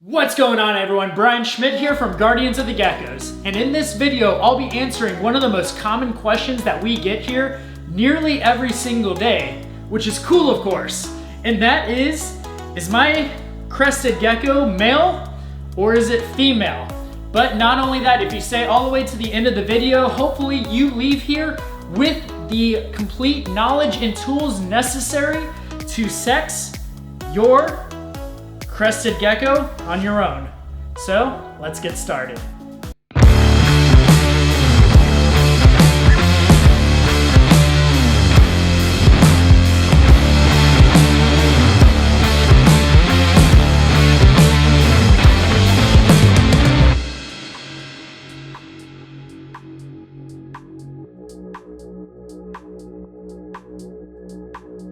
What's going on, everyone? Brian Schmidt here from Guardians of the Geckos, and in this video I'll be answering one of the most common questions that we get here nearly every single day, which is cool, of course, and that is my Crested Gecko male or is it female? But not only that, if you stay all the way to the end of the video, hopefully you leave here with the complete knowledge and tools necessary to sex your Crested Gecko on your own. So let's get started.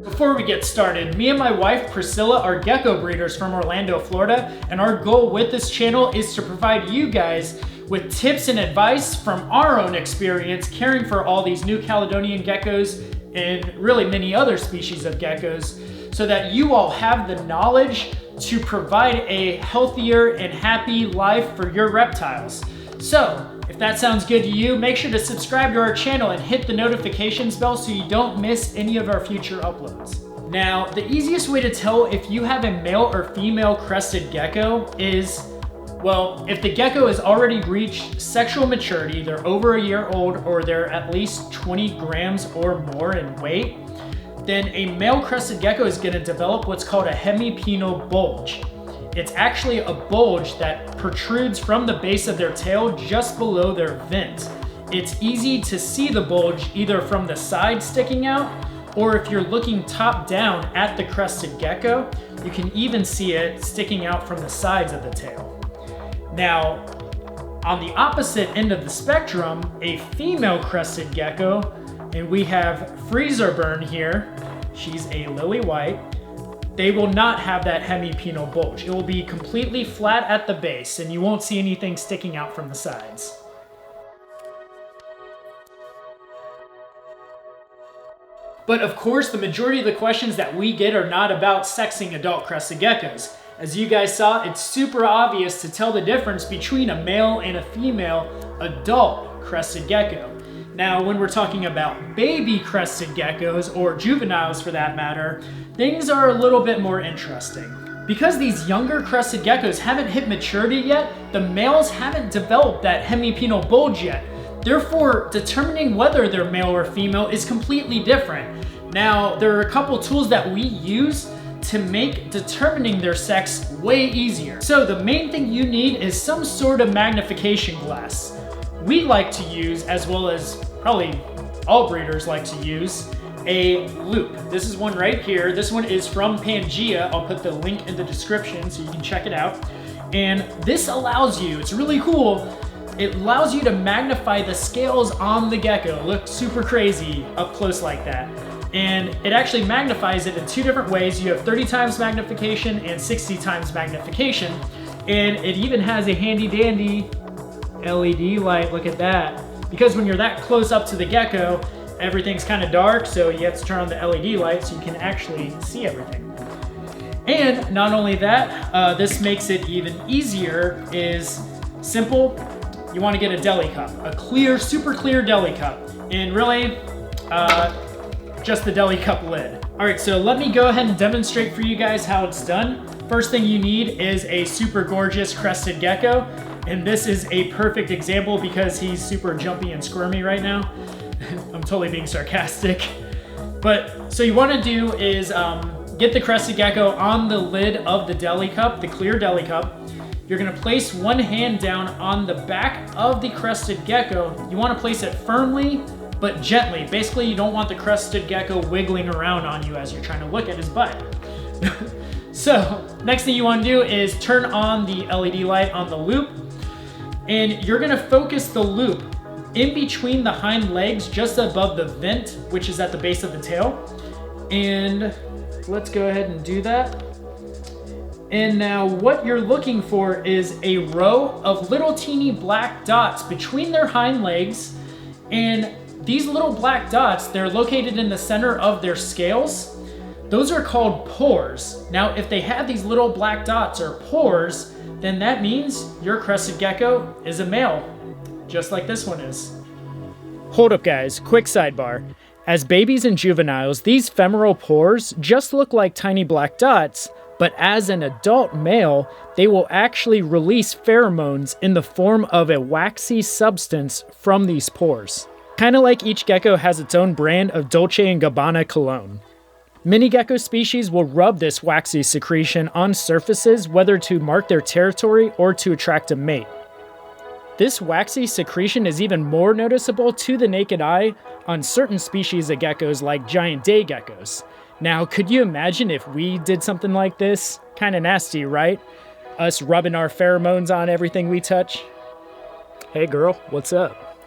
Before we get started, me and my wife Priscilla are gecko breeders from Orlando, Florida, and our goal with this channel is to provide you guys with tips and advice from our own experience caring for all these New Caledonian geckos and really many other species of geckos, so that you all have the knowledge to provide a healthier and happy life for your reptiles. So, if that sounds good to you, make sure to subscribe to our channel and hit the notifications bell so you don't miss any of our future uploads. Now, the easiest way to tell if you have a male or female crested gecko is, well, if the gecko has already reached sexual maturity, they're over a year old, or they're at least 20 grams or more in weight, then a male crested gecko is going to develop what's called a hemipenal bulge. It's actually a bulge that protrudes from the base of their tail just below their vent. It's easy to see the bulge either from the side sticking out, or if you're looking top down at the crested gecko, you can even see it sticking out from the sides of the tail. Now, on the opposite end of the spectrum, a female crested gecko, and we have Freezer Burn here, she's a lily white, they will not have that hemipenal bulge. It will be completely flat at the base and you won't see anything sticking out from the sides. But of course, the majority of the questions that we get are not about sexing adult crested geckos. As you guys saw, it's super obvious to tell the difference between a male and a female adult crested gecko. Now, when we're talking about baby crested geckos, or juveniles for that matter, things are a little bit more interesting. Because these younger crested geckos haven't hit maturity yet, the males haven't developed that hemipenal bulge yet. Therefore, determining whether they're male or female is completely different. Now, there are a couple tools that we use to make determining their sex way easier. So the main thing you need is some sort of magnification glass. We like to use, as well as probably all breeders like to use, a loupe. This is one right here. This one is from Pangea. I'll put the link in the description so you can check it out. And this allows you, it's really cool, it allows you to magnify the scales on the gecko. It looks super crazy up close like that. And it actually magnifies it in two different ways. You have 30 times magnification and 60 times magnification. And it even has a handy dandy LED light, look at that. Because when you're that close up to the gecko, everything's kind of dark, so you have to turn on the LED light so you can actually see everything. And not only that, this makes it even easier, is simple. You want to get a deli cup, a clear, super clear deli cup, and really, just the deli cup lid. All right, so let me go ahead and demonstrate for you guys how it's done. First thing you need is a super gorgeous crested gecko. And this is a perfect example because he's super jumpy and squirmy right now. I'm totally being sarcastic. But so you want to do is get the crested gecko on the lid of the deli cup, the clear deli cup. You're going to place one hand down on the back of the crested gecko. You want to place it firmly but gently. Basically, you don't want the crested gecko wiggling around on you as you're trying to look at his butt. So next thing you want to do is turn on the LED light on the loupe. And you're gonna focus the loupe in between the hind legs, just above the vent, which is at the base of the tail. And let's go ahead and do that. And now what you're looking for is a row of little teeny black dots between their hind legs. And these little black dots, they're located in the center of their scales. Those are called pores. Now, if they have these little black dots or pores, then that means your crested gecko is a male, just like this one is. Hold up guys, quick sidebar. As babies and juveniles, these femoral pores just look like tiny black dots, but as an adult male, they will actually release pheromones in the form of a waxy substance from these pores. Kind of like each gecko has its own brand of Dolce & Gabbana cologne. Many gecko species will rub this waxy secretion on surfaces, whether to mark their territory or to attract a mate. This waxy secretion is even more noticeable to the naked eye on certain species of geckos like giant day geckos. Now, could you imagine if we did something like this? Kinda nasty, right? Us rubbing our pheromones on everything we touch. Hey girl, what's up?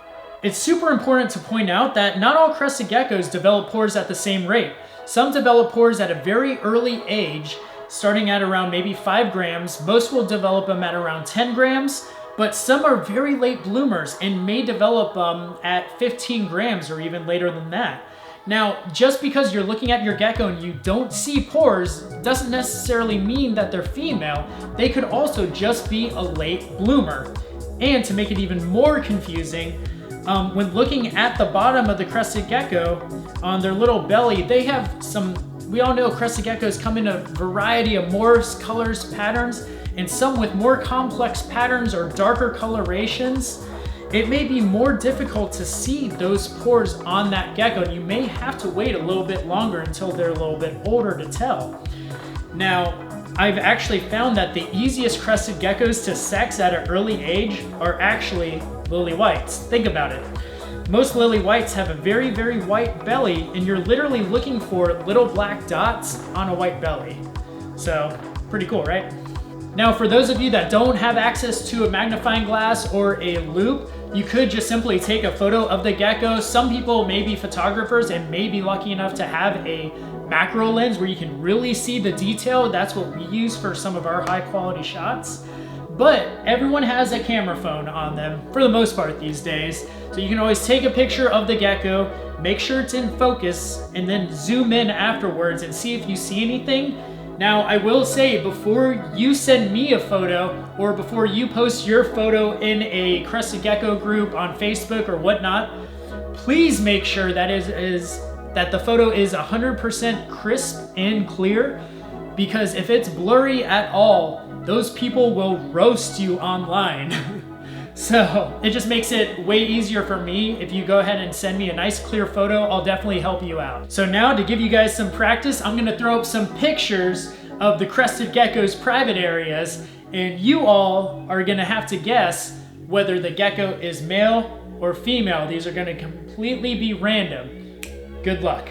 It's super important to point out that not all crested geckos develop pores at the same rate. Some develop pores at a very early age, starting at around maybe 5 grams. Most will develop them at around 10 grams. But some are very late bloomers and may develop at 15 grams or even later than that. Now, just because you're looking at your gecko and you don't see pores doesn't necessarily mean that they're female. They could also just be a late bloomer. And to make it even more confusing, when looking at the bottom of the crested gecko, on their little belly, they have some, we all know crested geckos come in a variety of morphs, colors, patterns, and some with more complex patterns or darker colorations. It may be more difficult to see those pores on that gecko, and you may have to wait a little bit longer until they're a little bit older to tell. Now, I've actually found that the easiest crested geckos to sex at an early age are actually lily whites. Think about it. Most lily whites have a very, very white belly, and you're literally looking for little black dots on a white belly. So, pretty cool, right? Now, for those of you that don't have access to a magnifying glass or a loupe, you could just simply take a photo of the gecko. Some people may be photographers and may be lucky enough to have a macro lens where you can really see the detail. That's what we use for some of our high quality shots. But everyone has a camera phone on them for the most part these days. So you can always take a picture of the gecko, make sure it's in focus, and then zoom in afterwards and see if you see anything. Now, I will say, before you send me a photo or before you post your photo in a Crested Gecko group on Facebook or whatnot, please make sure that that the photo is 100% crisp and clear, because if it's blurry at all, those people will roast you online. So it just makes it way easier for me. If you go ahead and send me a nice clear photo, I'll definitely help you out. So now, to give you guys some practice, I'm gonna throw up some pictures of the Crested Gecko's private areas, and you all are gonna have to guess whether the gecko is male or female. These are gonna completely be random. Good luck.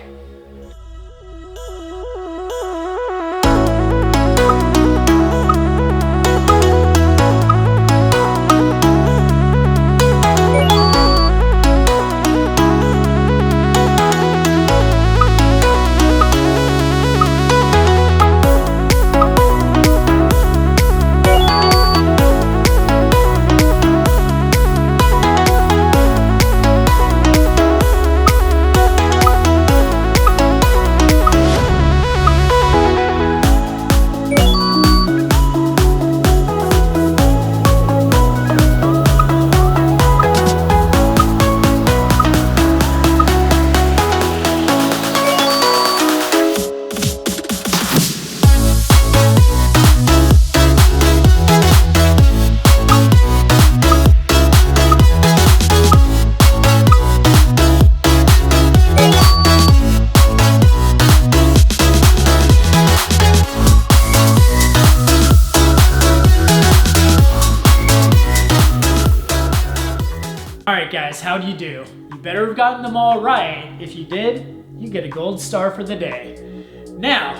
Alright guys, how'd you do? You better have gotten them all right. If you did, you get a gold star for the day. Now,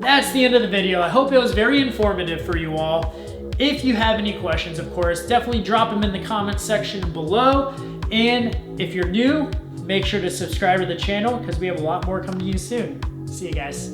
that's the end of the video. I hope it was very informative for you all. If you have any questions, of course, definitely drop them in the comment section below. And if you're new, make sure to subscribe to the channel because we have a lot more coming to you soon. See you guys.